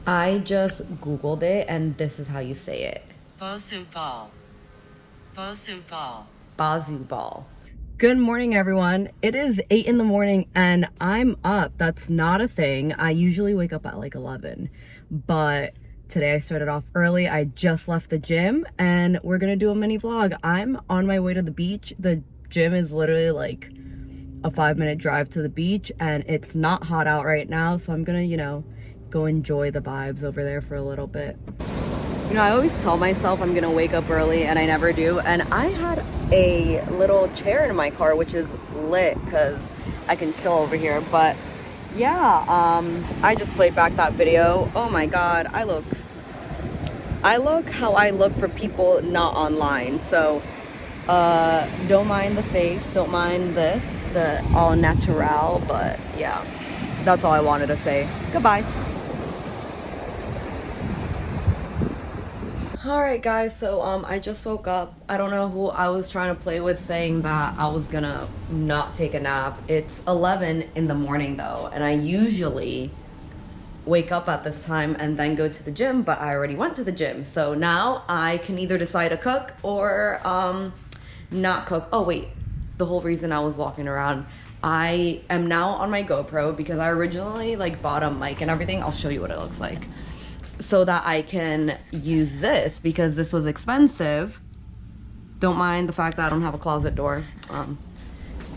I just Googled it and this is how you say it. Bosu ball. Bosu ball. Bazoo ball. Good morning, everyone. It is 8 in the morning and I'm up. That's not a thing. I usually wake up at like 11, but today I started off early. I just left the gym and we're gonna do a mini vlog. I'm on my way to the beach. The gym is literally like a 5-minute drive to the beach and it's not hot out right now, so I'm gonna, go enjoy the vibes over there for a little bit. I always tell myself I'm gonna wake up early and I never do. And I had a little chair in my car, which is lit because I can chill over here. But yeah, I just played back that video. Oh my God, I look how I look for people not online. So don't mind the face, don't mind this, the all natural, but yeah, that's all I wanted to say. Goodbye. Alright guys, so I just woke up. I don't know who I was trying to play with saying that I was gonna not take a nap. It's 11 in the morning though, and I usually wake up at this time and then go to the gym, but I already went to the gym. So now I can either decide to cook or not cook. Oh wait, the whole reason I was walking around, I am now on my GoPro because I originally like bought a mic and everything. I'll show you what it looks like, so that I can use this because this was expensive. Don't mind the fact that I don't have a closet door.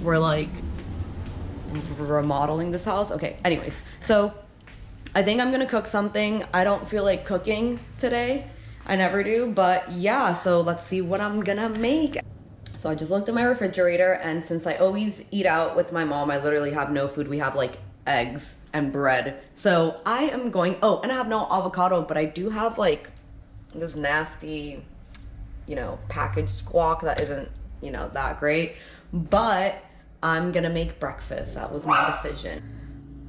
We're like remodeling this house. Okay, anyways, so I think I'm gonna cook something. I don't feel like cooking today. I never do, but yeah, so let's see what I'm gonna make. So I just looked at my refrigerator, and since I always eat out with my mom, I literally have no food. We have like eggs and bread. So I am going, oh, and I have no avocado, but I do have like this nasty, packaged squawk that isn't, that great. But I'm gonna make breakfast. That was my decision.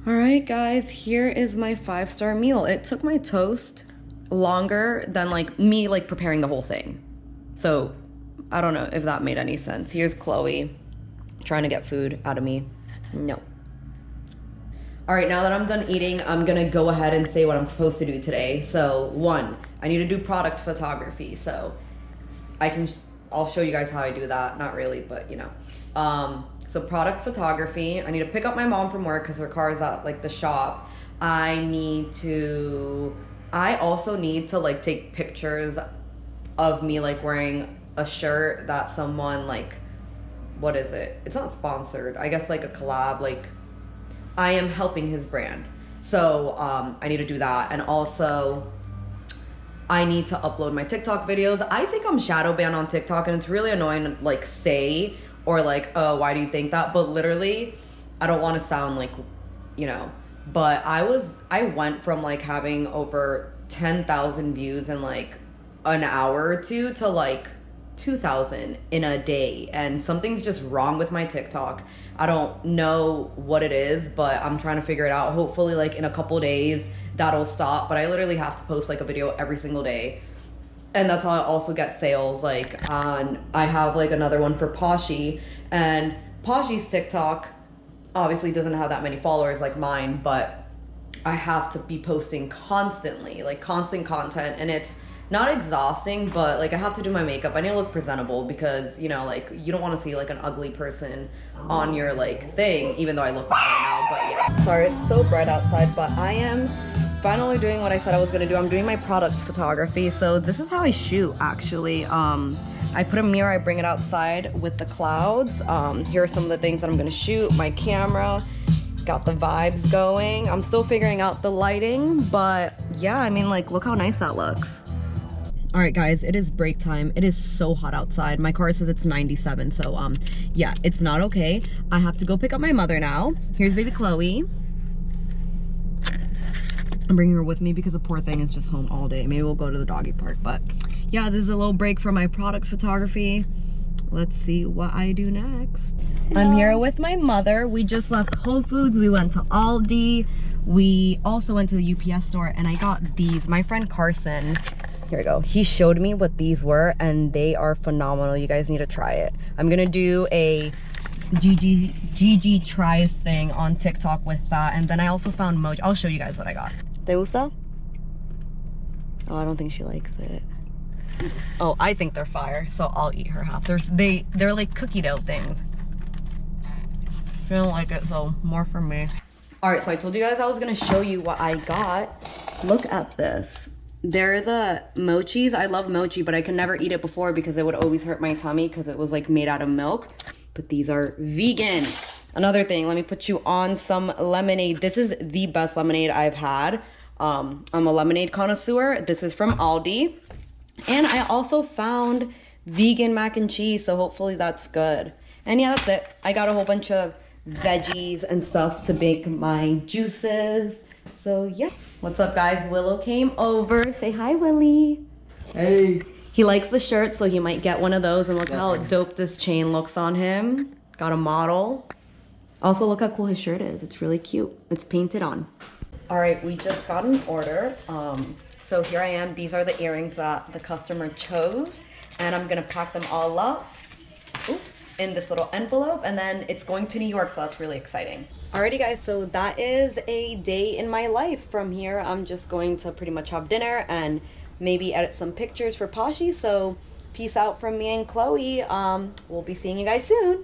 All right, guys, here is my 5-star meal. It took my toast longer than me preparing the whole thing. So I don't know if that made any sense. Here's Chloe trying to get food out of me. No. All right, now that I'm done eating, I'm gonna go ahead and say what I'm supposed to do today. So 1, I need to do product photography. So I'll show you guys how I do that. Not really, but so product photography, I need to pick up my mom from work because her car is at the shop. I also need to take pictures of me wearing a shirt that someone what is it? It's not sponsored. I guess a collab, I am helping his brand. So I need to do that. And also I need to upload my TikTok videos. I think I'm shadow banned on TikTok and it's really annoying to say or oh, why do you think that? But literally I don't want to sound but I went from having over 10,000 views in an hour or two to 2,000 in a day, and something's just wrong with my TikTok. I don't know what it is, but I'm trying to figure it out. Hopefully in a couple days that'll stop, but I literally have to post a video every single day, and that's how I also get sales. I have another one for Poshy, and Poshy's TikTok obviously doesn't have that many followers like mine, but I have to be posting constantly, constant content, and it's not exhausting, but I have to do my makeup. I need to look presentable because you don't want to see an ugly person on your thing, even though I look like right now. But yeah, sorry, it's so bright outside, but I am finally doing what I said I was gonna do. I'm doing my product photography. So this is how I shoot actually. I put a mirror, I bring it outside with the clouds. Here are some of the things that I'm gonna shoot. My camera, got the vibes going. I'm still figuring out the lighting, but yeah, I mean look how nice that looks. All right, guys, it is break time. It is so hot outside. My car says it's 97, so yeah, it's not okay. I have to go pick up my mother now. Here's baby Chloe. I'm bringing her with me because the poor thing is just home all day. Maybe we'll go to the doggy park, but yeah, this is a little break from my product photography. Let's see what I do next. Hello. I'm here with my mother. We just left Whole Foods. We went to Aldi. We also went to the UPS store and I got these. My friend Carson, here we go, he showed me what these were and they are phenomenal. You guys need to try it. I'm gonna do a Gigi tries thing on TikTok with that, and then I also found Mojo. I'll show you guys what I got. ¿Te gusta? Oh, I don't think she likes it. Oh, I think they're fire, so I'll eat her half. They're like cookie dough things. She don't like it, so more for me. All right, so I told you guys I was gonna show you what I got. Look at this. They're the mochis. I love mochi, but I could never eat it before because it would always hurt my tummy because it was like made out of milk. But these are vegan. Another thing, let me put you on some lemonade. This is the best lemonade I've had. I'm a lemonade connoisseur. This is from Aldi. And I also found vegan mac and cheese, so hopefully that's good. And yeah, that's it. I got a whole bunch of veggies and stuff to bake my juices. So yeah. What's up, guys? Willow came over. Say hi, Willie. Hey. He likes the shirt, so he might get one of those. And look how dope this chain looks on him. Got a model. Also, look how cool his shirt is. It's really cute. It's painted on. All right, we just got an order. So here I am. These are the earrings that the customer chose. And I'm gonna pack them all up in this little envelope. And then it's going to New York, so that's really exciting. Alrighty, guys, so that is a day in my life. From here, I'm just going to pretty much have dinner and maybe edit some pictures for Pashi. So peace out from me and Chloe. We'll be seeing you guys soon.